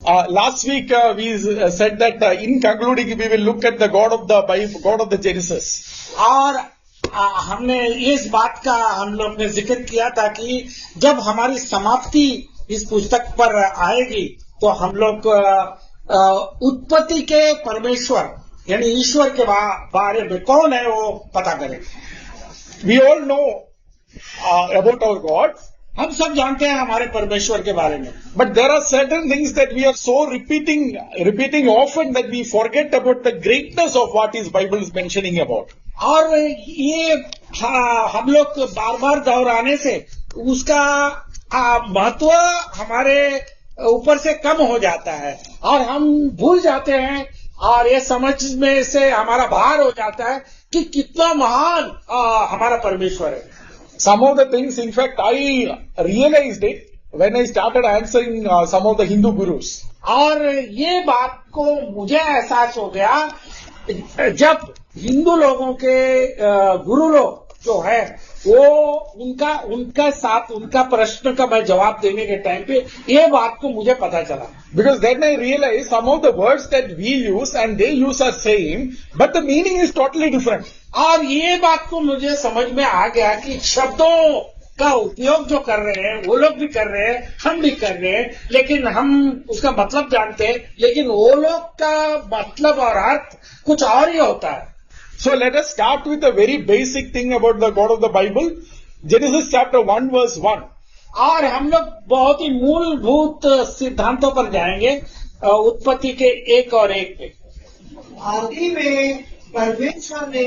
Last week we said that in concluding we will look at the God of the Bible, God of the Genesis. और हमने इस बात का हम लोग ने जिक्र किया था कि जब हमारी समाप्ति इस पुस्तक पर आएगी तो हम लोग उत्पत्ति के परमेश्वर यानी ईश्वर के बारे में कौन है वो पता करेंगे. We all know about our God. हम सब जानते हैं हमारे परमेश्वर के बारे में. But there are certain things that we are so repeating often that we forget about the greatness of what is Bible is mentioning about. और ये हम लोग बार बार दोहराने से उसका महत्व हमारे ऊपर से कम हो जाता है और हम भूल जाते हैं और ये समझ में से हमारा भार हो जाता है कि कितना महान हमारा परमेश्वर है. Some of the things, in fact, I realized it when I started answering some of the Hindu gurus. और ये बात को मुझे एहसास हो गया जब हिंदू लोगों के गुरु लोग जो है वो उनका साथ उनका प्रश्न का मैं जवाब देने के टाइम पे ये बात को मुझे पता चला. Because then I realized some of the words that we use and they use are same, but the meaning is totally different. और ये बात को मुझे समझ में आ गया कि शब्दों का उपयोग जो कर रहे हैं वो लोग भी कर रहे हैं हम भी कर रहे हैं लेकिन हम उसका मतलब जानते हैं लेकिन वो लोग का मतलब और अर्थ कुछ और ही होता है. So let us start with a very basic thing about the God of the Bible. Genesis chapter 1 verse 1. और हम लोग बहुत ही मूलभूत सिद्धांतों पर जाएंगे उत्पत्ति के 1 और 1 पे. आदि में परमेश्वर ने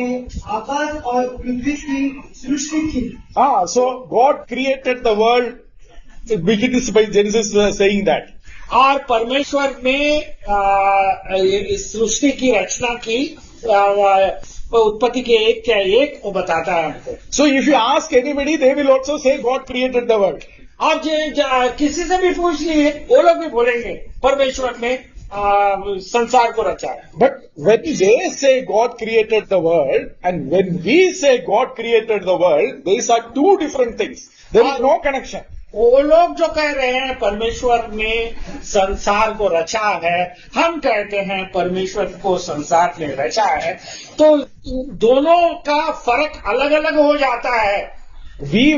आकाश और पृथ्वी की सृष्टि की. So God created the world. It begins by Genesis saying that. और परमेश्वर ने इस सृष्टि की रचना की उत्पत्ति के 1 वो बताता है हमको. So if you ask anybody, they will also say God created the world. आप किसी से भी पूछ लीजिए वो लोग भी बोलेंगे परमेश्वर ने संसार को रचा है. But when they say God created the world and when we say God created the world, these are two different things. There is no connection. वो लोग जो कह रहे हैं परमेश्वर ने संसार को रचा है हम कहते हैं परमेश्वर को संसार ने रचा है तो दोनों का फर्क अलग अलग हो जाता है.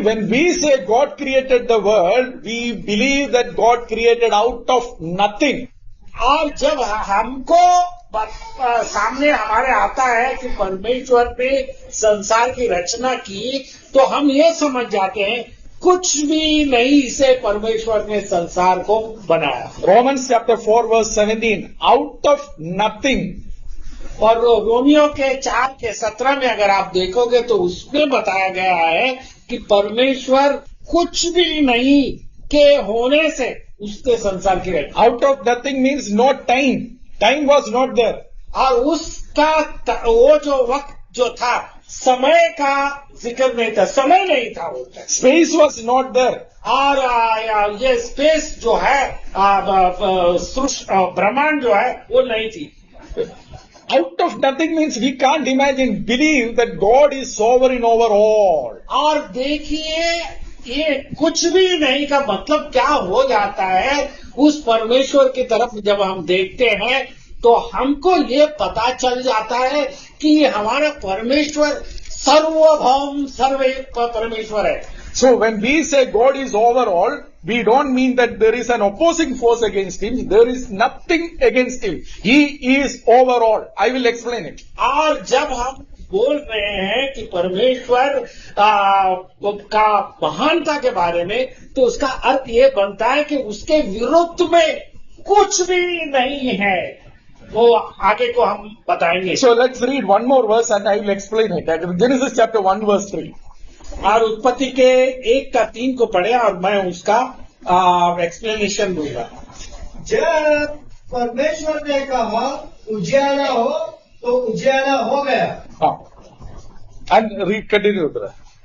When we say God created the world, we believe that God created out of nothing. और जब हमको सामने हमारे आता है कि परमेश्वर ने संसार की रचना की तो हम ये समझ जाते हैं कुछ भी नहीं से परमेश्वर ने संसार को बनाया. Romans chapter 4 verse 17, out of nothing. और रोमियो के 4 के 17 में अगर आप देखोगे तो उसमें बताया गया है कि परमेश्वर कुछ भी नहीं के होने से उसके संसार की रचना. Out of nothing means no time. Time was not there. और उसका वो जो वक्त जो था समय का जिक्र नहीं था समय नहीं था वो. Space was not there. और ये स्पेस जो है ब्रह्मांड जो है वो नहीं थी. Out of nothing means we can't imagine, believe that God is sovereign over all. और देखिए ये कुछ भी नहीं का मतलब क्या हो जाता है उस परमेश्वर की तरफ जब हम देखते हैं तो हमको ये पता चल जाता है कि हमारा परमेश्वर सर्वभौम सर्वयुक्त परमेश्वर है. So when we say God is over all, we don't mean that there is an opposing force against him. There is nothing against him. He is over all. I will explain it. और जब हम बोल रहे हैं कि परमेश्वर का महानता के बारे में तो उसका अर्थ ये बनता है कि उसके विरुद्ध में कुछ भी नहीं है. वो आगे को हम बताएंगे. So let's read one more verse and I will explain it. Genesis chapter 1 verse 3. और उत्पत्ति के 1 का 3 को पढ़े और मैं उसका एक्सप्लेनेशन दूंगा. जब परमेश्वर ने कहा उजियाला हो तो उजियाला हो गया. And read continue.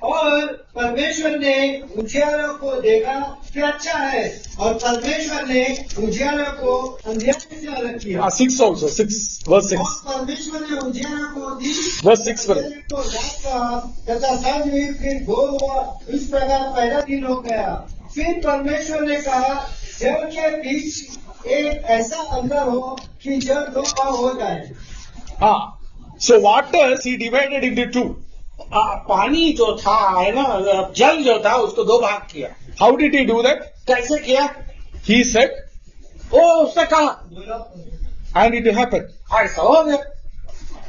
और परमेश्वर ने उजियाला को देखा कि अच्छा है और परमेश्वर ने उजियाला को अंधेरे से अलग किया. 6 also 6 verse 6. और परमेश्वर ने उजियाला को दी verse 6 पर तो रात कहा तथा सांझ हुई फिर भोर हुआ इस प्रकार पहला दिन हो गया. फिर परमेश्वर ने कहा जल के बीच एक ऐसा अंदर हो कि जल दो भाग हो जाए। So waters he divided into two. पानी जो था है ना, जल जो था उसको दो भाग किया। How did he do that? कैसे किया? He said, वो उसने कहा and it happened. ऐसा हो गया।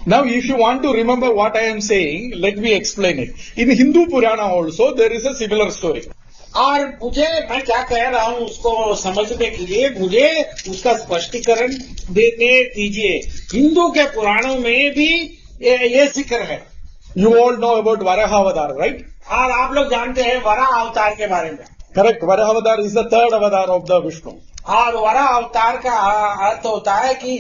Now, if you want to remember what I am saying, let me explain it. In Hindu Purana also, there is a similar story. और मुझे, मैं क्या कह रहा हूँ उसको समझने के लिए मुझे उसका स्पष्टीकरण देने दीजिए। हिंदू के पुराणों में भी ये जिक्र है। You all know about Varaha Avatar, right? और आप लोग जानते हैं वराह अवतार के बारे में। Correct. Varaha Avatar is the third avatar of the Vishnu. और वराह अवतार का अर्थ होता है कि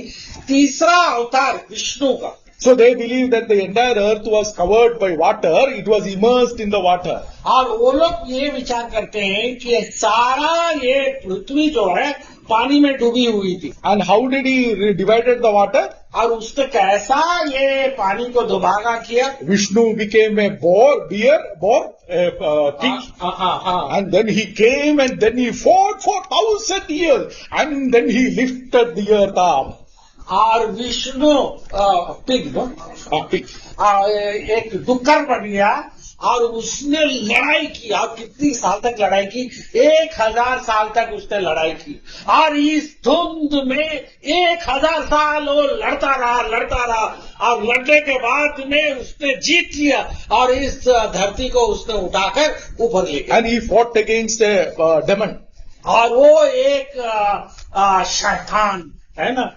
तीसरा अवतार विष्णु का। So they believe that the entire earth was covered by water, it was immersed in the water. और वो लोग ये विचार करते हैं कि सारा ये पृथ्वी जो है पानी में डूबी हुई थी। And how did he divided the water? और उसने कैसा ये पानी को दो भागा किया? Vishnu became a boar, pig. And then he came and then he fought for 1,000 years. And then he lifted the earth up. और विष्णु पिग Pig. एक डुक्कर बन गया और उसने लड़ाई की। और कितनी साल तक लड़ाई की? 1000 साल तक उसने लड़ाई की। और इस धुंध में 1000 साल वो लड़ता रहा और लड़ने के बाद में उसने जीत लिया और इस धरती को उसने उठाकर ऊपर ले गया। And he fought against a demon. और वो एक शैतान है ना,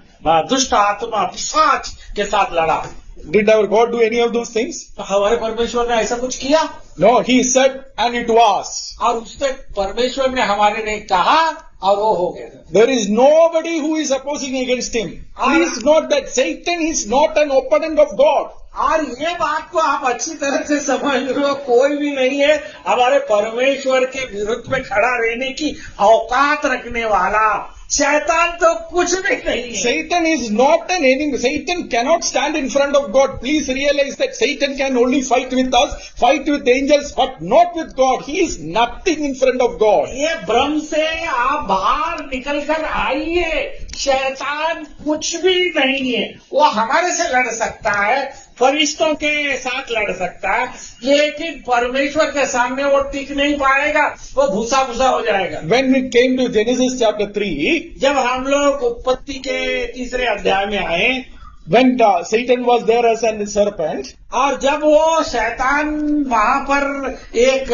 दुष्ट आत्मा पिशाच के साथ लड़ा। Did our God do any of those things? तो हमारे परमेश्वर ने ऐसा कुछ किया? No, he said and it was. और उसने परमेश्वर ने हमारे ने कहा और वो हो गया। There is nobody who is opposing against him. Please note that Satan is not an opponent of God. और ये बात को आप अच्छी तरह से समझ लो, कोई भी नहीं है हमारे परमेश्वर के विरुद्ध में खड़ा रहने की औकात रखने वाला। शैतान तो कुछ भी नहीं है। Satan is not an enemy. Satan cannot stand in front of God. Please realize that Satan can only fight with us, fight with angels, but not with God. He is nothing in front of God. ये भ्रम से आप बाहर निकल कर आइए। शैतान कुछ भी नहीं है। वो हमारे से लड़ सकता है, फरिश्तों के साथ लड़ सकता है, लेकिन परमेश्वर के सामने वो टिक नहीं पाएगा, वो भूसा हो जाएगा। When it came to Genesis chapter 3, जब हम लोग उत्पत्ति के 3 अध्याय में आए, when Satan was there as a serpent, और जब वो शैतान वहां पर एक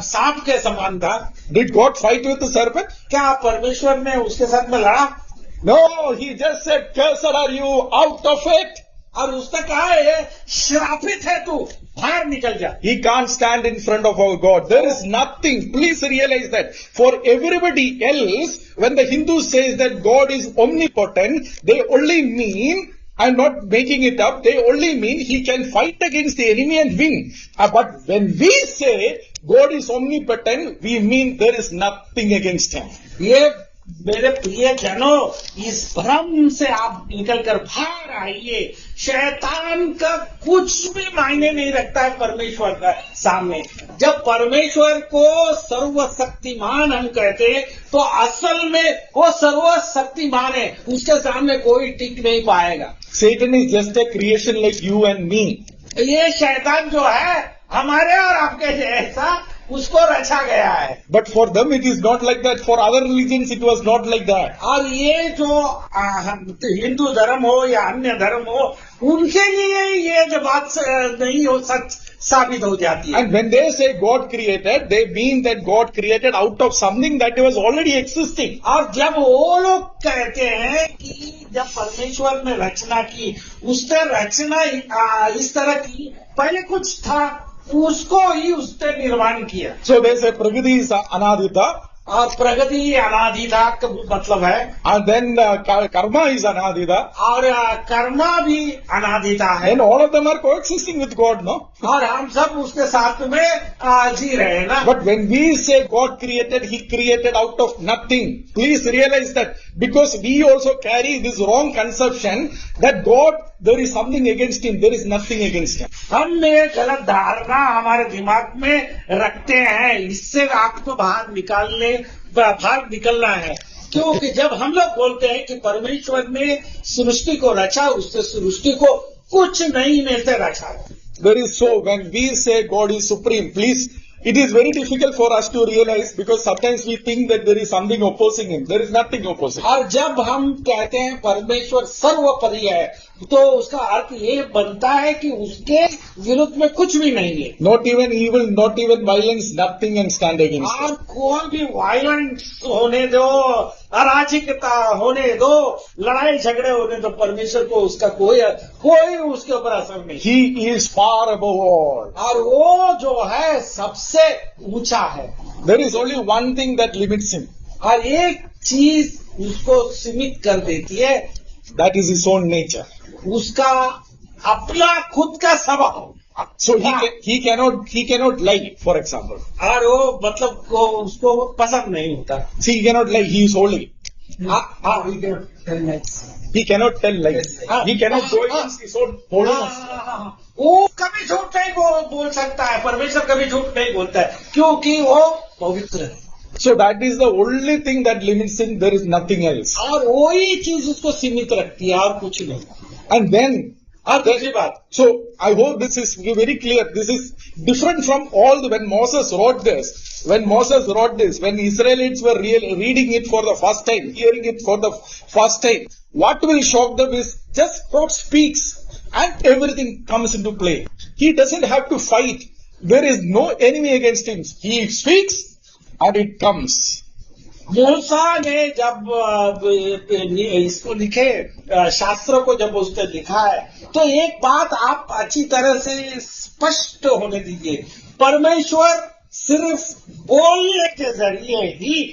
सांप के समान था, did God fight with the serpent? क्या परमेश्वर ने उसके साथ में लड़ा? No, he just said, "Cursed are you, out of it." और उसने कहा है श्रापित है तू, बाहर निकल जा। He can't stand in front of our God. There is nothing. Please realize that. For everybody else, when the Hindu says that God is omnipotent, they only mean, I'm not making it up, they only mean he can fight against the enemy and win. But when we say God is omnipotent, we mean there is nothing against him. ये मेरे प्रिय जनों, इस भ्रम से आप निकलकर बाहर आइए। शैतान का कुछ भी मायने नहीं रखता है परमेश्वर का सामने। जब परमेश्वर को सर्वशक्तिमान हम कहते हैं, तो असल में वो सर्वशक्तिमान है, उसके सामने कोई टिक नहीं पाएगा। Satan is just a creation like you and me. ये शैतान जो है हमारे और आपके जैसा, उसको रचा गया है। But for them it is not like that. For other religions it was not like that. और ये जो हिंदू धर्म हो या अन्य धर्म हो, उनके लिए ये जो बात नहीं हो सच साबित हो जाती है। And when they say God created, they mean that God created out of something that was already existing. और जब वो लोग कहते हैं कि जब परमेश्वर ने रचना की, उसने रचना इस तरह की, पहले कुछ था, उसको ही उसने निर्माण किया। So they say Prakriti is Anadita. और प्रगति अनादिता का मतलब है। And then Karma is Anadita. और कर्मा भी अनादिता है। And all of them are coexisting with God, no? और हम सब उसके साथ में जी रहे हैं ना। But when we say God created, He created out of nothing. Please realize that, because we also carry this wrong conception that God, there is something against Him. There is nothing against Him. हम ये गलत धारणा हमारे दिमाग में रखते हैं। इससे आपको बाहर निकलना है क्योंकि जब हम लोग बोलते हैं कि परमेश्वर ने सृष्टि को रचा, उससे सृष्टि को कुछ नहीं में से रचा। There is so, when we say God is supreme, please, it is very difficult for us to realize because sometimes we think that there is something opposing him. There is nothing opposing. और जब हम कहते हैं परमेश्वर सर्वोपरि है, तो उसका अर्थ ये बनता है कि उसके विरुद्ध में कुछ भी नहीं है। Not even evil, not even violence, nothing can stand against और him. कोई भी वायलेंस होने दो, अराजकता होने दो, लड़ाई झगड़े होने दो, परमेश्वर को उसका कोई उसके ऊपर असर नहीं। He is far above all. और वो जो है सबसे ऊंचा है। There is only one thing that limits him. और एक चीज उसको सीमित कर देती है, That is his own nature. उसका अपना खुद का स्वभाव। So he cannot lie, for example. और वो मतलब को उसको पसंद नहीं होता। See, he cannot lie. He is holy. He cannot tell lies. He cannot go against his own holiness. वो कभी झूठ नहीं बोल सकता है, परमेश्वर कभी झूठ नहीं बोलता है, क्योंकि वो पवित्र है। So that is the only thing that limits him. There is nothing else. और वही चीज उसको सीमित रखती है और कुछ नहीं। And then, और दूसरी बात, so I hope this is very clear. This is different from all when Moses wrote this. When Moses wrote this, when Israelites were reading it for the first time, hearing it for the first time, what will shock them is just God speaks and everything comes into play. He doesn't have to fight. There is no enemy against him. He speaks and it comes. मूसा ने जब इसको लिखे, शास्त्रों को जब उसने लिखा है, तो एक बात आप अच्छी तरह से स्पष्ट होने दीजिए, परमेश्वर सिर्फ बोलने के जरिए ही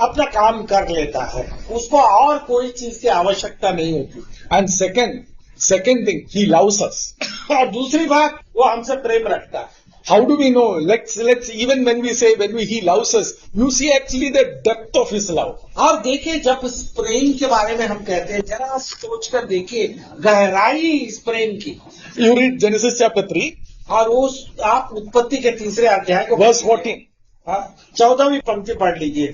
अपना काम कर लेता है, उसको और कोई चीज की आवश्यकता नहीं होती। And second thing, he loves us. और दूसरी बात, वो हमसे प्रेम रखता है। How do we know? Let's even when he loves us, you see actually the depth of his love. और देखिए, जब इस प्रेम के बारे में हम कहते हैं, जरा सोच कर देखिए गहराई इस प्रेम की। You read Genesis chapter 3, और उस आप उत्पत्ति के 3 अध्याय को verse 14. 14वीं पंक्ति पढ़ लीजिए।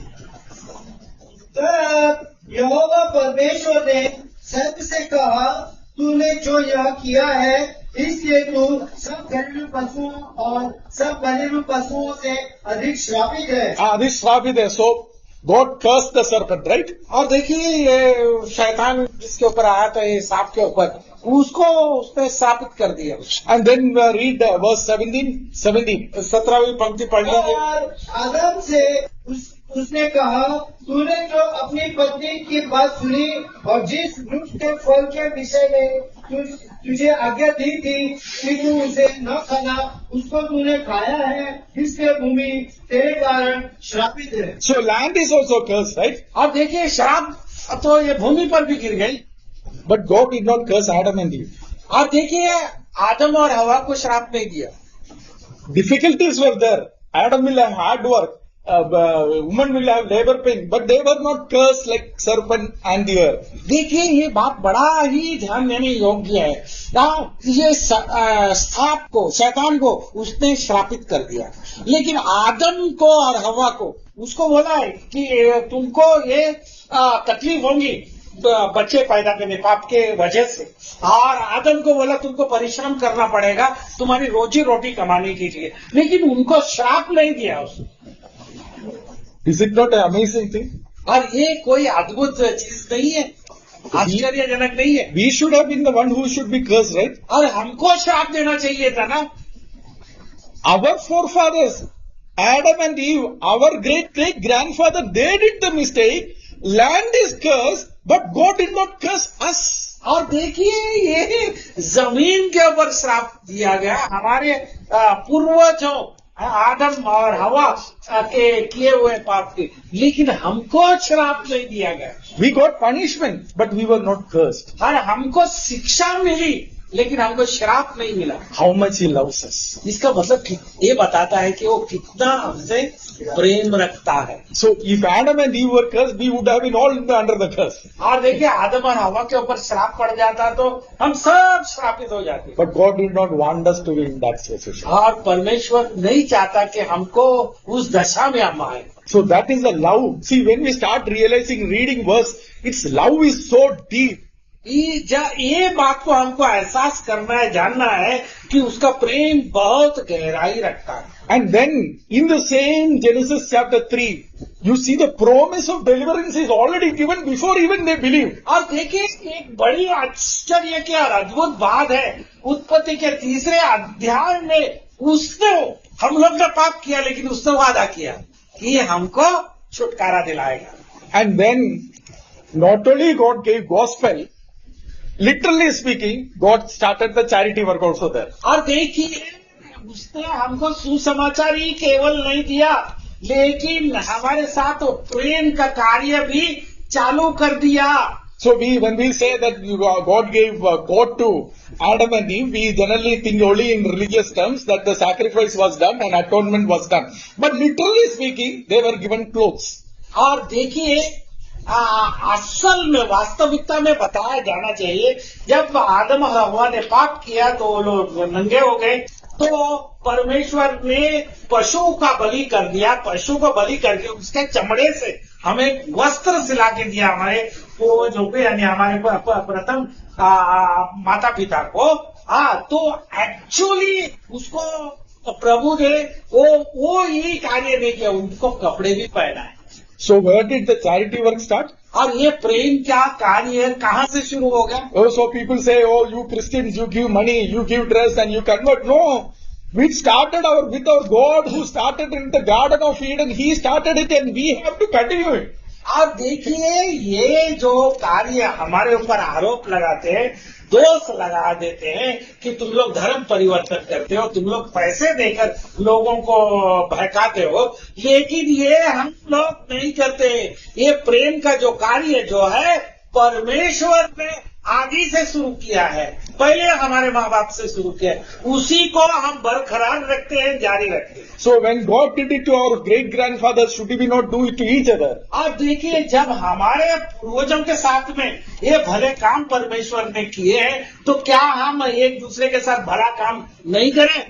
तब यहोवा परमेश्वर ने सर्प से कहा, तूने जो यह किया है, इसलिए तू सब घरेलू पशुओं और सब घरेलू पशुओं से अधिक श्रापित है। This Shrabhi there. So God cursed the serpent, right? और देखिए, ये शैतान जिसके ऊपर आया था, ये सांप के ऊपर, उसको उसने स्थापित कर दिया। And then read verse 17. 17वीं पंक्ति पढ़ लीजिए। और आदम से उसने कहा, तूने जो अपनी पत्नी की बात सुनी और जिस वृक्ष के फल के विषय में तुझे आज्ञा दी थी कि तू उसे न खाना, उसको तूने खाया है, इसलिए भूमि तेरे कारण श्रापित है। So land is also cursed, right? अब देखिए, श्राप तो ये भूमि पर भी गिर गई, But God did not curse Adam and Eve. और देखिए आदम और हवा को श्राप नहीं दिया। Difficulties were there. Adam will have hard work. Woman will have labor pain, but they were not cursed like serpent and the earth. देखिए, ये बात बड़ा ही ध्यान देने योग्य है। ये सांप को, शैतान को उसने श्रापित कर दिया, लेकिन आदम को और हवा को उसको बोला है कि तुमको ये तकलीफ होंगी बच्चे पैदा करने पाप के वजह से, और आदम को बोला तुमको परिश्रम करना पड़ेगा तुम्हारी रोजी रोटी कमाने के लिए, लेकिन उनको श्राप नहीं दिया उसने। Is it not an amazing thing? और ये कोई अद्भुत चीज नहीं है, आश्चर्यजनक नहीं है। We should have been the one who should be cursed, right? और हमको श्राप देना चाहिए था ना। Our forefathers, Adam and Eve, our great grandfather, they did the mistake. Land is cursed, but God did not curse us. और देखिए, ये जमीन के ऊपर श्राप दिया गया हमारे पूर्वजों आदम और हवा के किए हुए पाप के, लेकिन हमको श्राप नहीं दिया गया। We got punishment, but we were not cursed. और हमको शिक्षा मिली, लेकिन हमको श्राप नहीं मिला। How much He loves us. इसका मतलब ये बताता है कि वो कितना हमसे प्रेम रखता है। So if Adam and Eve were cursed, we would have been all under the curse. और देखिए, आदम और हवा के ऊपर श्राप पड़ जाता तो हम सब श्रापित हो जाते। But God did not want us to be in that situation. और परमेश्वर नहीं चाहता कि हमको उस दशा में हम आए। So that is the love. See, when we start realizing, reading verse, its love is so deep. ये बात को हमको एहसास करना है, जानना है कि उसका प्रेम बहुत गहराई रखता है। And then in the same Genesis chapter 3, you see the promise of deliverance is already given before even they believe. और देखिए एक बड़ी आश्चर्य की और अद्भुत बात है, उत्पत्ति के 3 अध्याय में उसने, हम लोग ने पाप किया लेकिन उसने वादा किया कि हमको छुटकारा दिलाएगा। And then not only God gave gospel, literally speaking, God started the charity work also there. और देखिए उसने हमको सुसमाचार ही केवल नहीं दिया, लेकिन हमारे साथ वो प्रेम का कार्य भी चालू कर दिया। So when we say that God gave God to Adam and Eve, we generally think only in religious terms that the sacrifice was done and atonement was done. But literally speaking, they were given clothes. और देखिए असल में वास्तविकता में बताया जाना चाहिए, जब आदम और हव्वा ने पाप किया तो वो लोग नंगे हो गए, तो परमेश्वर ने पशु का बलि कर दिया। पशु को बलि करके उसके चमड़े से हमें वस्त्र सिला के दिया हमारे पूर्वजों को, यानी हमारे प्रथम माता पिता को। तो एक्चुअली उसको प्रभु ने वो यही कार्य नहीं किया, उनको कपड़े भी पहनाए। So where did the charity work start? और ये प्रेम क्या कार्य कहाँ से शुरू हो गया? Oh, so people say, oh, you Christians, you give money, you give dress and you convert. No, we started with our God who started in the Garden of Eden. He started it and we have to continue it. और देखिए ये जो कार्य हमारे ऊपर आरोप लगाते हैं, दोष लगा देते हैं कि तुम लोग धर्म परिवर्तन करते हो, तुम लोग पैसे देकर लोगों को बहकाते हो, लेकिन ये हम लोग नहीं करते। ये प्रेम का जो कार्य जो है परमेश्वर ने आदि से शुरू किया है, पहले हमारे माँ बाप से शुरू किया है, उसी को हम बरकरार रखते हैं, जारी रखते हैं। So when God did it to our great grandfathers, should we not do it to each other? और देखिए जब हमारे पूर्वजों के साथ में ये भले काम परमेश्वर ने किए हैं, तो क्या हम एक दूसरे के साथ भला काम नहीं करें?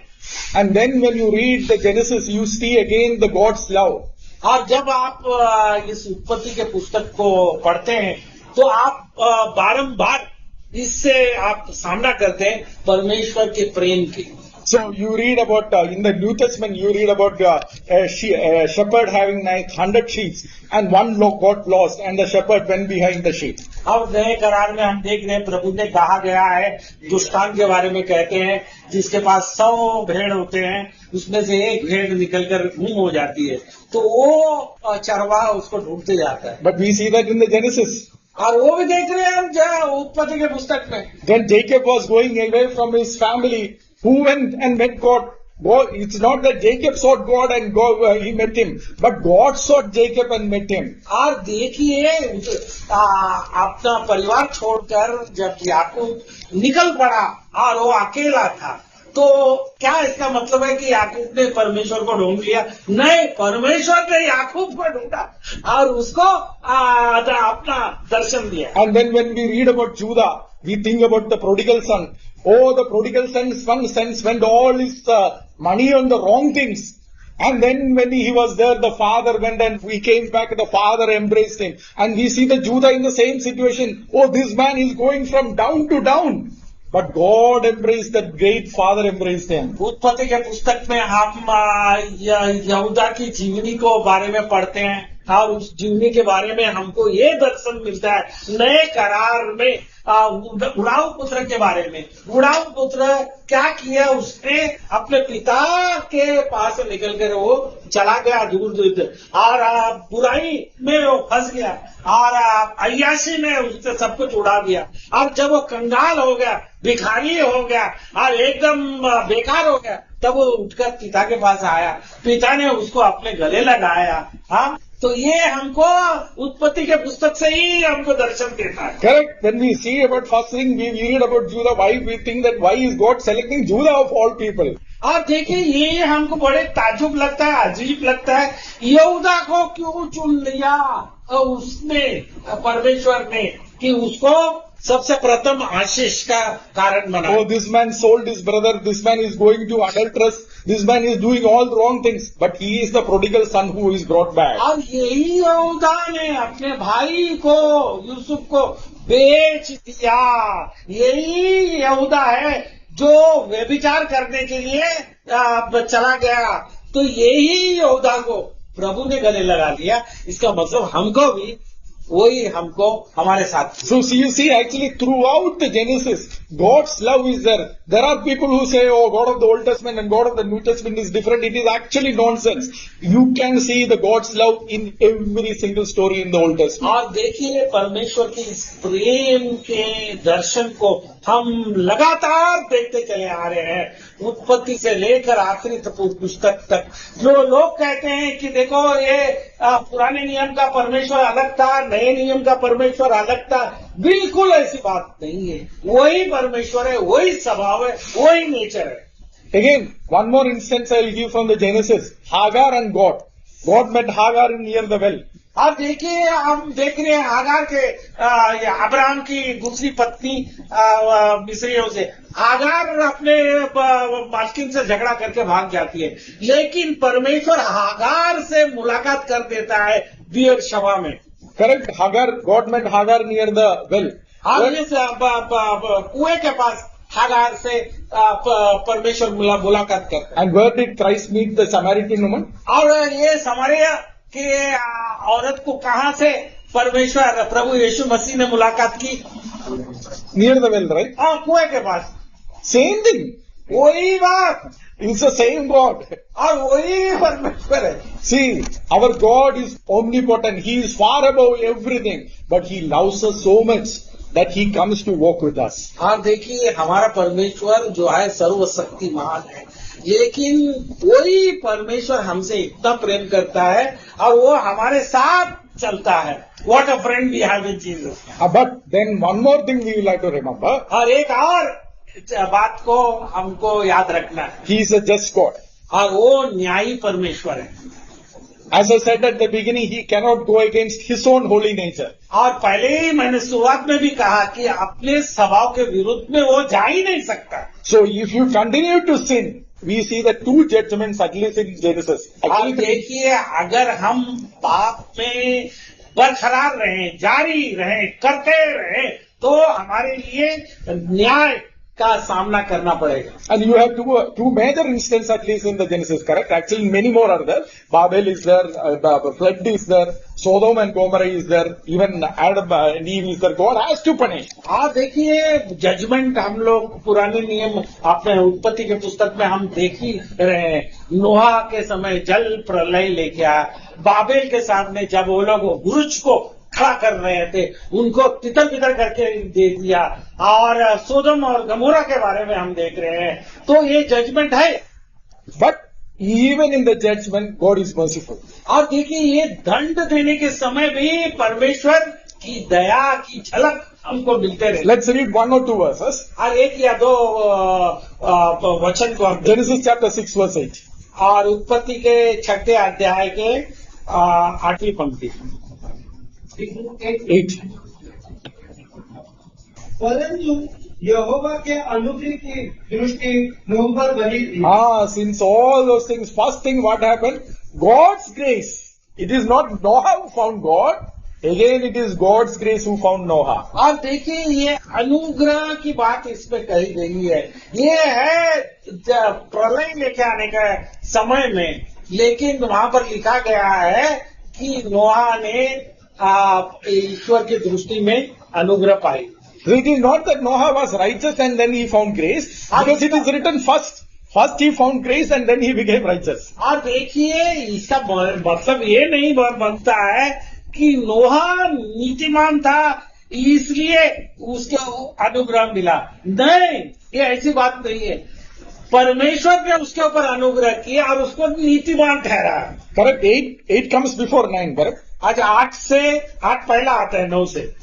And then when you read the Genesis, you see again the God's love. और जब आप इस उत्पत्ति के पुस्तक को पढ़ते हैं तो आप बारंबार इससे आप सामना करते हैं परमेश्वर के प्रेम की। So you read about, in the New Testament, you read about a shepherd having 100 sheep and one got lost and the shepherd went behind the sheep. अब नए करार में हम देख रहे हैं प्रभु ने कहा गया है, दुष्टान के बारे में कहते हैं, जिसके पास 100 भेड़ होते हैं, उसमें से एक भेड़ निकलकर गुम हो जाती है, तो वो चरवाहा उसको ढूंढते जाता है। But we see that in the Genesis. और वो भी देख रहे हैं हम जहाँ उत्पत्ति के पुस्तक में। Then Jacob was going away from his family. Who went and met God? It's not that Jacob sought God and God, he met him, but God sought Jacob and met him. और देखिए अपना परिवार छोड़कर जब याकूब निकल पड़ा और वो अकेला था, तो क्या इसका मतलब है कि याकूब ने परमेश्वर को ढूंढ लिया? नहीं, परमेश्वर ने याकूब को ढूंढा और उसको अपना दर्शन दिया। And then when we read about Judah, we think about the prodigal son. Oh, the prodigal son spent all his money on the wrong things. And then when he was there, the father went and he came back, the father embraced him. And we see the Judah in the same situation. Oh, this man is going from down to down. But God embraced, that great father embraced him. उत्पत्ति के पुस्तक में हम यहूदा की जीवनी को बारे में पढ़ते हैं और उस जीवनी के बारे में हमको ये दर्शन मिलता है नए करार में उड़ाऊ पुत्र के बारे में। उड़ाऊ पुत्र क्या किया, उसने अपने पिता के पास निकल कर वो चला गया दूर दूर और बुराई में वो फंस गया और अय्याशी में उसने सब कुछ उड़ा दिया। और जब वो कंगाल हो गया, भिखारी हो गया और एकदम बेकार हो गया, तब वो उठकर पिता के पास आया, पिता ने उसको अपने गले लगाया। हाँ, तो ये हमको उत्पत्ति के पुस्तक से ही हमको दर्शन देता है। Correct. When we see about first thing, we read about Judah. Why we think that why is God selecting Judah of all people? और देखिए ये हमको बड़े ताजुब लगता है, अजीब लगता है, यहूदा को क्यों चुन लिया उसने, परमेश्वर ने कि उसको सबसे प्रथम आशीष का कारण बना। Oh, this man sold his brother, this man is going to adulterous, this man is doing all the wrong things, but he is the prodigal son who is brought back. और यही यहूदा ने अपने भाई को, यूसुफ को बेच दिया। यही यहूदा है जो व्यभिचार करने के लिए चला गया। तो यही यहूदा को प्रभु ने गले लगा लिया। इसका मतलब हमको भी वही हमको हमारे साथ। So see, you see, actually throughout the Genesis, God's love is there. There are people who say, oh, God of the Old Testament and God of the New Testament is different. It is actually nonsense. You can see the God's love in every single story in the Old Testament. और देखिए परमेश्वर की इस प्रेम के दर्शन को हम लगातार देखते चले आ रहे हैं, उत्पत्ति से लेकर आखिरी पुस्तक तक। जो लोग कहते हैं कि देखो ये पुराने नियम का परमेश्वर अलग था, नए नियम का परमेश्वर अलग था, बिल्कुल ऐसी बात नहीं है। वही परमेश्वर है, वही स्वभाव है, वही नेचर है। Again, one more instance I will give from the Genesis. Hagar and God. God met Hagar near the well. अब देखिए, हम देख रहे हैं हागार के अब्राहम की दूसरी पत्नी मिस्रियों से हागार अपने मालकिन से झगड़ा करके भाग जाती है, लेकिन परमेश्वर हागार से मुलाकात कर देता है बियर शवा में। Correct? Hagar, God met Hagar near the well. और इस कुएं के पास हागार से परमेश्वर मुलाकात करता है। And where did Christ meet the Samaritan woman? और ये समारिया के औरत को कहां से परमेश्वर प्रभु यीशु मसीह ने मुलाकात की? Near the well, right? हाँ, कुएं के पास। Same thing. वही बात, It's the same God. और वही परमेश्वर है। See, our God is omnipotent. He is far above everything. But He loves us so much that He comes to walk with us. हाँ, देखिए हमारा परमेश्वर जो है सर्वशक्तिमान है, लेकिन वही परमेश्वर हमसे इतना प्रेम करता है और वो हमारे साथ चलता है। What a friend we have in Jesus. But then one more thing we will have to remember. और एक और बात को हमको याद रखना है, He is a just God. और वो न्यायी परमेश्वर है। As I said at the beginning, He cannot go against His own holy nature. और पहले ही मैंने शुरुआत में भी कहा कि अपने स्वभाव के विरुद्ध में वो जा ही नहीं सकता। So if you continue to sin, we see the two judgments at least in Genesis. और देखिए, अगर हम पाप में बरकरार रहें, जारी रहें, करते रहें, तो हमारे लिए न्याय का सामना करना पड़ेगा। And you have two major instances at least in the Genesis, correct? Actually, many more are there. Babel is there, flood is there, Sodom and Gomorrah is there, even Adam and Eve is there. God has to punish. हाँ, देखिए judgement हम लोग पुराने नियम अपने उत्पत्ति के पुस्तक में हम देख ही रहे हैं। नोहा के समय जल प्रलय लेके आया, बाबेल के सामने जब वो लोग बुरुज को खड़ा कर रहे थे, उनको तितर बितर करके दे दिया, और सोदम और गमोरा के बारे में हम देख रहे हैं। तो ये जजमेंट है। But even in the judgment, God is merciful. और देखिए, ये दंड देने के समय भी परमेश्वर की दया की झलक हमको मिलते रहे। Let's read one or two verses. और एक या दो वचन को हम Genesis chapter 6 verse 8. और उत्पत्ति के 6 अध्याय के 8वीं पंक्ति 8. परंतु यहोवा के अनुग्रह की दृष्टि नूह पर बनी थी। Since all those things, first thing what happened? God's grace. It is not Noah who found God. Again, it is God's grace who found Noah. और देखिए, ये अनुग्रह की बात इसमें कही गई है। ये है प्रलय लेके आने का समय में, लेकिन वहां पर लिखा गया है कि नोहा ने ईश्वर की दृष्टि में अनुग्रह पाई। It is not that Noah was righteous and then he found grace, because it is written first he found grace and then he became righteous. और देखिए, इसका मतलब ये नहीं बनता है कि नोहा नीतिमान था इसलिए उसको अनुग्रह मिला। नहीं, ये ऐसी बात नहीं है। परमेश्वर ने उसके ऊपर अनुग्रह किया और उसको नीतिमान ठहरा। Correct? 8 comes before 9, correct? आज 8 पहला आता है 9 से।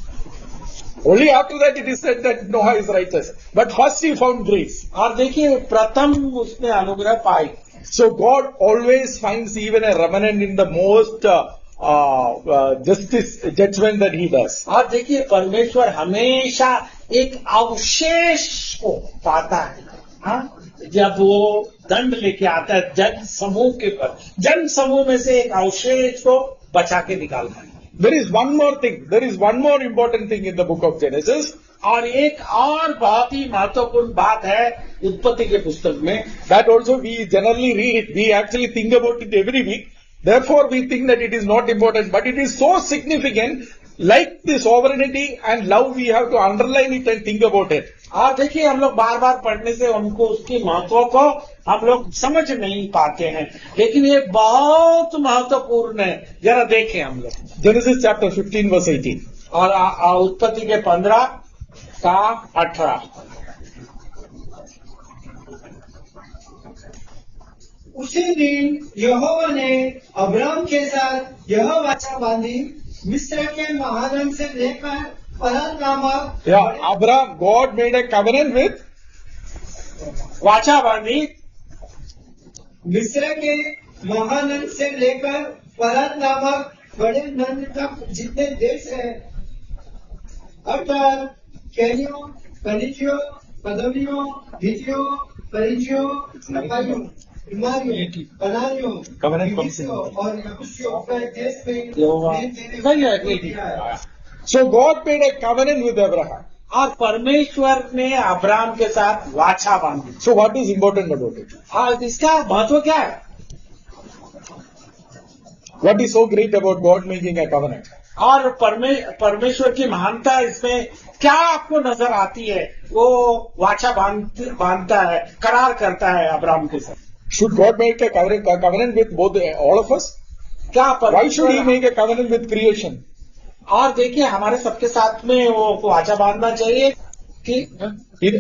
Only after that it is said that Noah is righteous. But first he found grace. और देखिए, प्रथम उसने अनुग्रह पाई। So God always finds even a remnant in the most judgment that he does. और देखिए परमेश्वर हमेशा एक अवशेष को पाता है, हाँ? जब वो दंड लेके आता है जन समूह के पर, जन समूह में से एक अवशेष को बचा के निकालता है। There is one more thing. There is one more important thing in the book of Genesis. और एक और बहुत ही महत्वपूर्ण बात है उत्पत्ति के पुस्तक में, That also we generally read it. We actually think about it every week. Therefore, we think that it is not important, but it is so significant. Like the sovereignty and love, we have to underline it and think about it. और देखिए हम लोग बार बार पढ़ने से हमको उसकी महत्व को हम लोग समझ नहीं पाते हैं, लेकिन ये बहुत महत्वपूर्ण है, जरा देखें हम लोग। Genesis chapter 15 verse 18. और उत्पत्ति के 15 का 18। उसी दिन यहोवा ने अब्राम के साथ यह वाचा बांधी, मिस्र के महानन से लेकर परान नामक Abraham, God made a covenant with वाचा बांधी मिस्र के महानन से लेकर परान नामक बड़े नंद तक जितने देश है, अर्थात केनियों, कनिजियों, पदवियों, हितियों, परिजियों, नपाइयों, हिमारियों, कनानियों, हिब्बियों और यबूसियों का देश में दिया है। So God made a covenant with Abraham. और परमेश्वर ने अब्राम के साथ वाचा बांधी। So what is important about it? और इसका महत्व क्या है? What is so great about God making a covenant? और परमेश्वर की महानता इसमें क्या आपको नजर आती है? वो वाचा बांधता है, करार करता है अब्राम के साथ। Should God make a covenant with both all of us? क्या Why should He परमेश्वर? make a covenant with creation? और देखिए हमारे सबके साथ में वो वाचा बांधना चाहिए कि He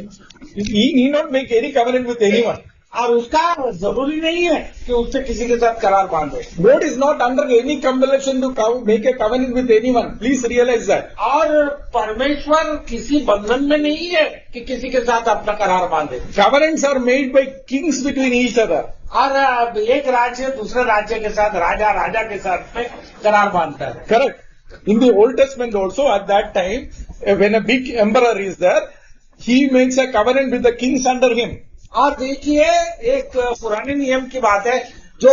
need not make any covenant with anyone. और उसका जरूरी नहीं है कि उससे किसी के साथ करार बांधे। God is not under any compulsion to make a covenant with anyone. Please realize that. और परमेश्वर किसी बंधन में नहीं है कि किसी के साथ अपना करार बांधे। Covenants are made by kings between each other. और एक राज्य दूसरे राज्य के साथ, राजा के साथ में करार बांधता है। Correct. In the Old Testament also, at that time, when a big emperor is there, he makes a covenant with the kings under him. और देखिए एक पुराने नियम की बात है, जो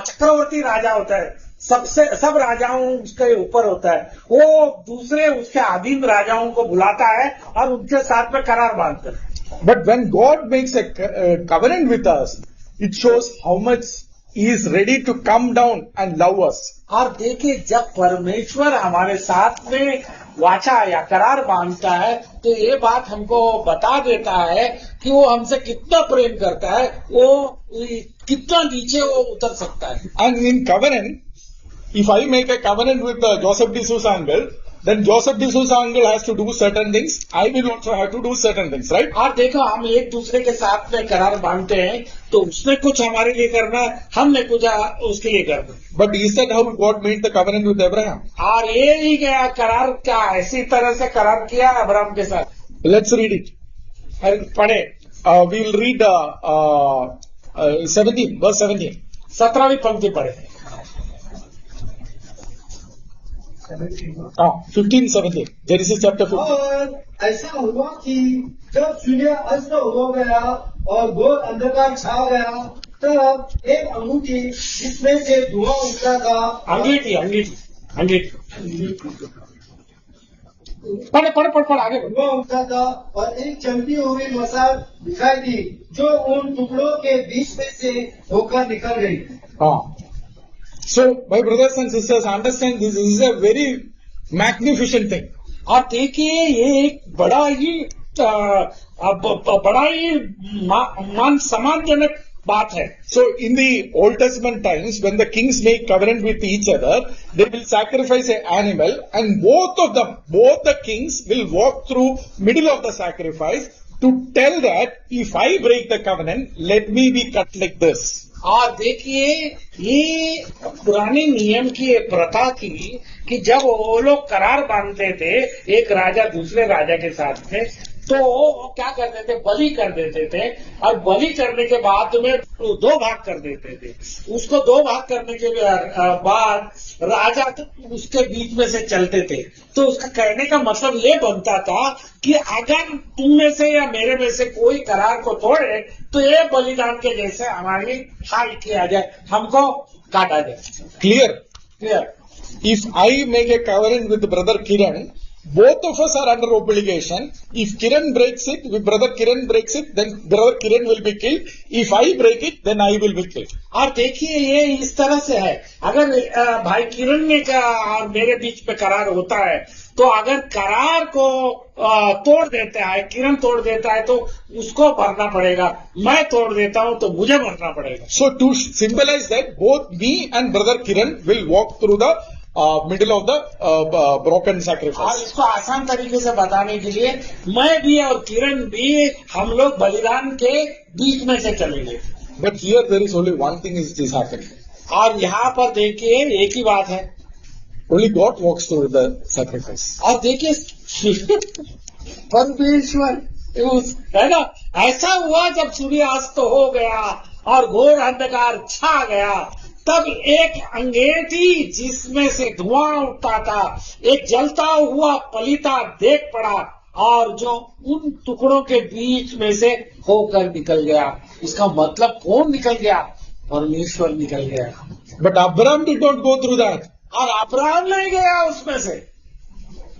चक्रवर्ती राजा होता है, सब राजाओं उसके ऊपर होता है, वो दूसरे उसके अधीन राजाओं को बुलाता है और उनके साथ में करार बांधता है। But when God makes a covenant with us, it shows how much He is ready to come down and love us. और देखिए जब परमेश्वर हमारे साथ में वाचा या करार बांधता है, तो ये बात हमको बता देता है कि वो हमसे कितना प्रेम करता है, वो कितना नीचे वो उतर सकता है। And in covenant, if I make a covenant with Joseph D'Souza uncle, then Joseph D'Souza uncle has to do certain things. I will also have to do certain things, right? और देखो हम एक दूसरे के साथ में करार बांधते हैं, तो उसने कुछ हमारे लिए करना है, हमने कुछ उसके लिए करना। But is that how God made the covenant with Abraham? और ये ही क्या करार क्या ऐसी तरह से करार किया अब्राम के साथ। Let's read it. पढ़े We will read 17, verse 17. 17वीं पंक्ति पढ़े। 15:17. Genesis chapter 15. और ऐसा हुआ कि जब सूर्य अस्त हो गया और घोर अंधकार छा गया, तब एक अंगूठी जिसमें से धुआं उठता था, अंगीठी पढ़ आगे बढ़। धुआं उठता था और एक चलती हुई मसाल दिखाई दी, जो उन टुकड़ों के बीच में से होकर निकल गई। So, my brothers and sisters, understand this is a very magnificent thing. और देखिए ये एक बड़ा ही मान सम्मानजनक बात है। So, in the Old Testament times, when the kings make covenant with each other, they will sacrifice an animal, and both the kings will walk through middle of the sacrifice to tell that if I break the covenant, let me be cut like this. और देखिए ये पुराने नियम की एक प्रथा थी कि जब वो लोग करार बांधते थे एक राजा दूसरे राजा के साथ में, तो वो क्या करते थे, बलि कर देते थे, और बलि करने के बाद में 2 भाग कर देते थे। उसको 2 भाग करने के बाद राजा उसके बीच में से चलते थे। तो उसका कहने का मतलब ये बनता था कि अगर तुम में से या मेरे में से कोई करार को तोड़े तो ये बलिदान के जैसे हमारी हाल किया जाए, हमको काटा जाए। Clear? If I make a covenant with brother Kiran, both of us are under obligation. If Kiran breaks it, if brother Kiran breaks it, then brother Kiran will be killed. If I break it, then I will be killed. और देखिए ये इस तरह से है, अगर भाई किरण ने का और मेरे बीच में करार होता है, तो अगर करार को तोड़ देता है, किरण तोड़ देता है, तो उसको भरना पड़ेगा। मैं तोड़ देता हूं तो मुझे भरना पड़ेगा। So to symbolize that, both me and brother Kiran will walk through the middle of the broken और sacrifice. इसको आसान तरीके से बताने के लिए मैं भी और किरण भी हम लोग बलिदान के बीच में से चलेंगे। But here there is only one thing is happening. और यहाँ पर देखिए एक ही बात है, Only God walks through the sacrifice. और देखिए परमेश्वर है ना, ऐसा हुआ जब सूर्यास्त हो गया और घोर अंधकार छा गया, तब एक अंगेठी जिसमें से धुआं उठता था, एक जलता हुआ पलीता देख पड़ा, और जो उन टुकड़ों के बीच में से होकर निकल गया। इसका मतलब कौन निकल गया? परमेश्वर निकल गया। But Abraham did not go through that. और अब्राहम नहीं गया उसमें से।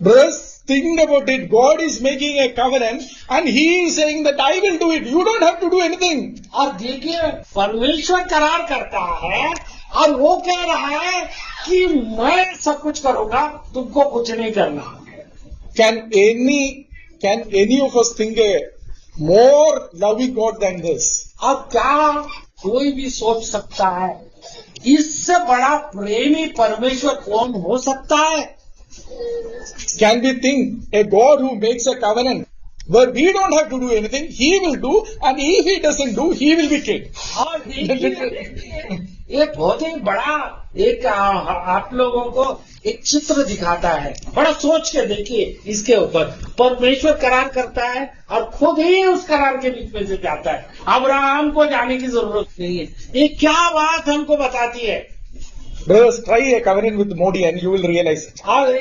Brothers, think about it. God is making a covenant and He is saying that I will do it. You don't have to do anything. और देखिए परमेश्वर करार करता है और वो कह रहा है कि मैं सब कुछ करूंगा, तुमको कुछ नहीं करना। Can any of us think a more loving God than this? अब क्या कोई भी सोच सकता है इससे बड़ा प्रेमी परमेश्वर कौन हो सकता है? Can we think a God who makes a covenant where we don't have to do anything, He will do, and if He doesn't do, He will be killed. और देखिए ये बहुत ही बड़ा एक आप लोगों को एक चित्र दिखाता है। बड़ा सोच के देखिए इसके ऊपर। परमेश्वर करार करता है और खुद ही उस करार के बीच में से जाता है। अब्राहम को जाने की जरूरत नहीं है। ये क्या बात हमको बताती है? Brothers, try a covenant with Modi and you will realize it. और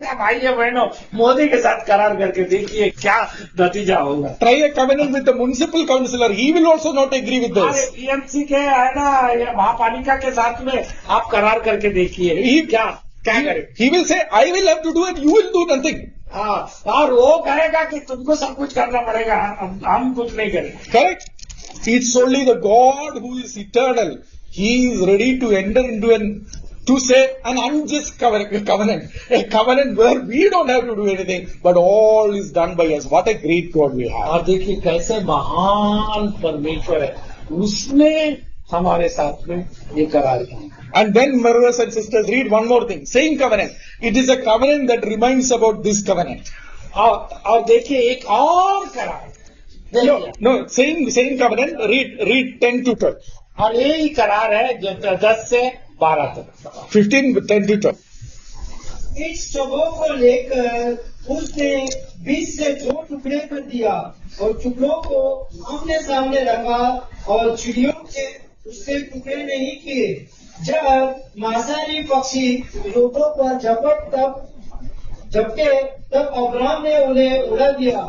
भाई बहनों, मोदी के साथ करार करके देखिए क्या नतीजा होगा। Try a covenant with the municipal councillor. He will also not agree with अरे this. बीएमसी के है ना, ये महापालिका के साथ में आप करार करके देखिए क्या करें। He will say, I will have to do it, you will do nothing. हाँ, और वो कहेगा कि तुमको सब कुछ करना पड़ेगा, हम कुछ नहीं करेंगे। Correct? It's only the God who is eternal. He is ready to enter into to say an unjust covenant, a covenant where we don't have to do anything, but all is done by us. What a great God we have. और देखिए कैसे महान परमेश्वर है, उसने हमारे साथ में ये करार किया। And then, brothers and sisters, read one more thing. Same covenant. It is a covenant that reminds about this covenant. और देखिए एक और करार, No, same covenant. Read 10 to 12. और यही करार है जो 10 से 12 तक। 15, 10 to 12. इस सबों को लेकर उसने 20 से 2 टुकड़े कर दिया और टुकड़ों को आमने सामने रखा और चिड़ियों के उससे टुकड़े नहीं किए। जब मांसाहारी पक्षी लोगों पर झपटे तब अब्राहम ने उन्हें उड़ा दिया।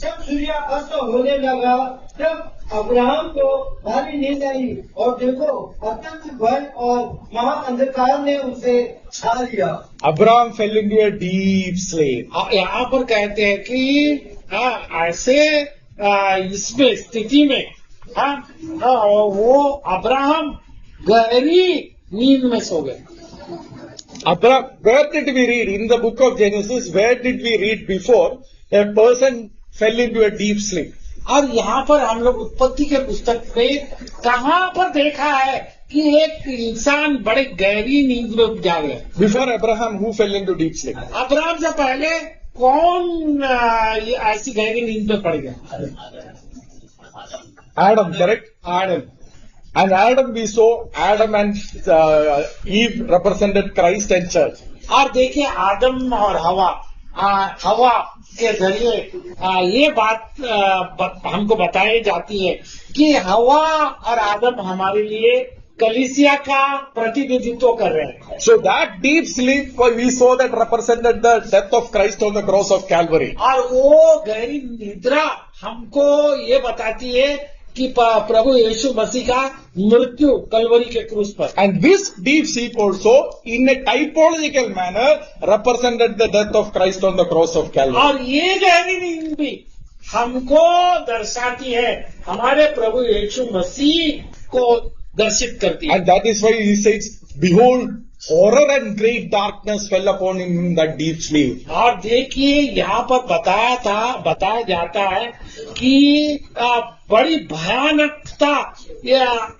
जब सूर्य अस्त होने लगा तब अब्राहम को भारी नींद आई और देखो अत्यंत भय और महाअंधकार ने उसे छा लिया। Abraham fell into a deep sleep. यहाँ पर कहते हैं कि ऐसे इसमें स्थिति में वो अब्राहम गहरी नींद में सो गए। Abraham, where did we read in the book of Genesis? Where did we read before a person fell into a deep sleep? और यहाँ पर हम लोग उत्पत्ति के पुस्तक में कहाँ पर देखा है कि एक इंसान बड़े गहरी नींद में जा गया? Before Abraham, who fell into deep sleep? Abraham से पहले कौन ऐसी गहरी नींद में पड़ गया? Adam, correct? Adam. And Adam, we saw Adam and Eve represented Christ and church. और देखिए आदम और हवा के जरिए ये बात हमको बताई जाती है कि हवा और आदम हमारे लिए कलीसिया का प्रतिनिधित्व कर रहे हैं। So that deep sleep we saw that represented the death of Christ on the cross of Calvary. और वो गहरी निद्रा हमको ये बताती है कि प्रभु यीशु मसीह का मृत्यु कलवरी के क्रूस पर। And this deep sleep also, in a typological manner, represented the death of Christ on the cross of Calvary. और ये गहरी नींद भी हमको दर्शाती है हमारे प्रभु यीशु मसीह को दर्शित करती है। And that is why he says, behold, horror and great darkness fell upon him in that deep sleep. और देखिए यहाँ पर बताया जाता है कि बड़ी भयानकता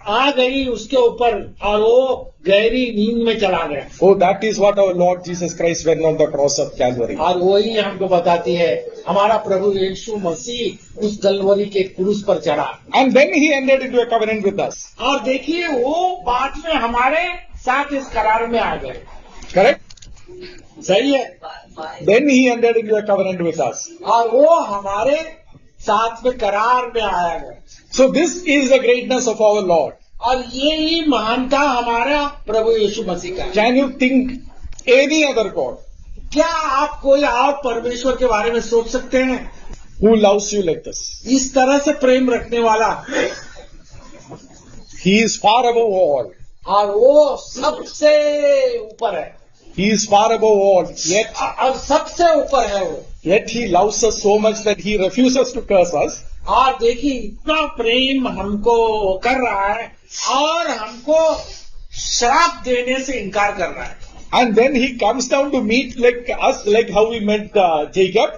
आ गई उसके ऊपर और वो गहरी नींद में चला गया। Oh, that is what our Lord Jesus Christ went on the cross of Calvary. और वही हमको बताती है हमारा प्रभु यीशु मसीह उस कलवरी के क्रूस पर चढ़ा। And then he entered into a covenant with us. और देखिए वो बाद में हमारे साथ इस करार में आ गए। Correct? सही है। Then he entered into a covenant with us. और वो हमारे साथ में करार में आया गया। So this is the greatness of our Lord. और ये ही महानता हमारा प्रभु यीशु मसीह का। Can you think any other God क्या आप कोई और परमेश्वर के बारे में सोच सकते हैं who loves you like this? इस तरह से प्रेम रखने वाला? He is far above all. और वो सबसे ऊपर है। He is far above all. Yet, और सबसे ऊपर है वो। yet he loves us so much that he refuses to curse us. और देखिए इतना प्रेम हमको कर रहा है और हमको श्राप देने से इनकार कर रहा है। And then he comes down to meet like us, like how we met Jacob.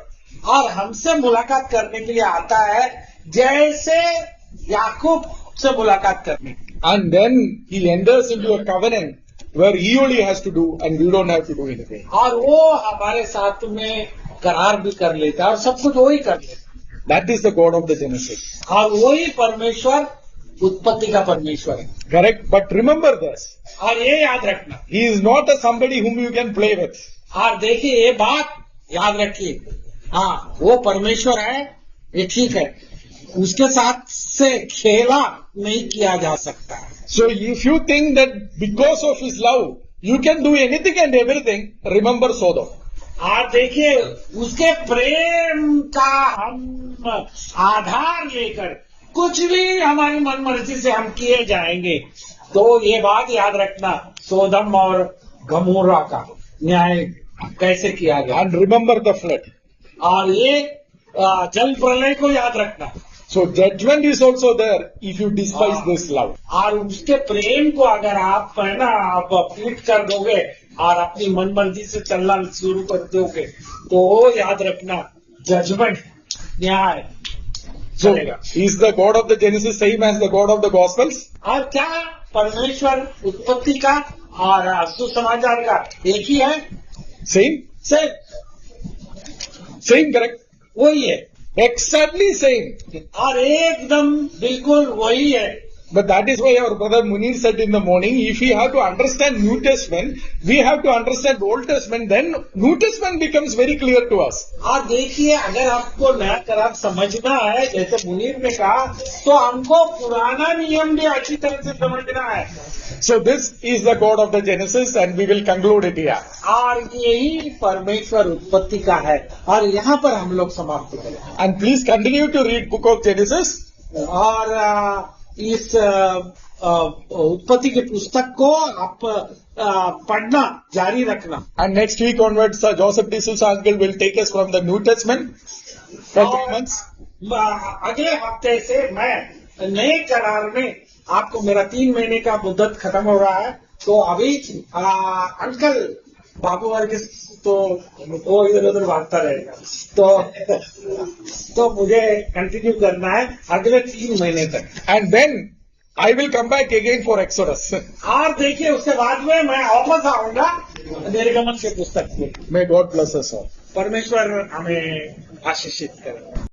और हमसे मुलाकात करने के लिए आता है जैसे याकूब से मुलाकात करने। And then he enters into a covenant where he only has to do and we don't have to do anything. और वो हमारे साथ में करार भी कर लेता है और सब कुछ वही कर लेता है। That is the God of the Genesis. और वही परमेश्वर उत्पत्ति का परमेश्वर है। Correct? But remember this. और ये याद रखना। He is not a somebody whom you can play with. और देखिए ये बात याद रखिए। हाँ वो परमेश्वर है ये ठीक है उसके साथ से खेला नहीं किया जा सकता। So if you think that because of his love you can do anything and everything, remember Sodom. और देखिए उसके प्रेम का हम आधार लेकर कुछ भी हमारी मनमर्जी से हम किए जाएंगे तो ये बात याद रखना सोदम और गमोरा का न्याय कैसे किया गया। And remember the flood. और ये जल प्रलय को याद रखना। So judgment is also there if you despise this love. और उसके प्रेम को अगर आप है ना आप पीट कर दोगे और अपनी मनमर्जी से चलना शुरू कर दोगे तो याद रखना जजमेंट न्याय So चलेगा। is the God of the Genesis same as the God of the Gospels? और क्या परमेश्वर उत्पत्ति का और सुसमाचार का एक ही है? Same? Same, correct? वही है Exactly same. और एकदम बिल्कुल वही है। But that is why our brother Munir said in the morning, if we have to understand New Testament, we have to understand Old Testament, then New Testament becomes very clear to us. और देखिए अगर आपको नया करार समझना है जैसे मुनीर ने कहा तो हमको पुराना नियम भी अच्छी तरह से समझना है। So this is the God of the Genesis and we will conclude it here. और यही परमेश्वर उत्पत्ति का है और यहाँ पर हम लोग समाप्त करें। And please continue to read book of Genesis. और इस उत्पत्ति की पुस्तक को आप पढ़ना जारी रखना। And next week onwards, Joseph D'Souza uncle will take us from the New Testament for 3 months. अगले हफ्ते से मैं नए करार में आपको मेरा 3 महीने का मुद्दत खत्म हो रहा है तो अभी अंकल बाबू वर्ग तो वो इधर उधर भागता रहेगा तो मुझे कंटिन्यू करना है अगले 3 महीने तक। And then I will come back again for Exodus. और देखिए उसके बाद में मैं वापस आऊंगा निर्गमन के पुस्तक में। May God bless us all. परमेश्वर हमें आशीषित करे।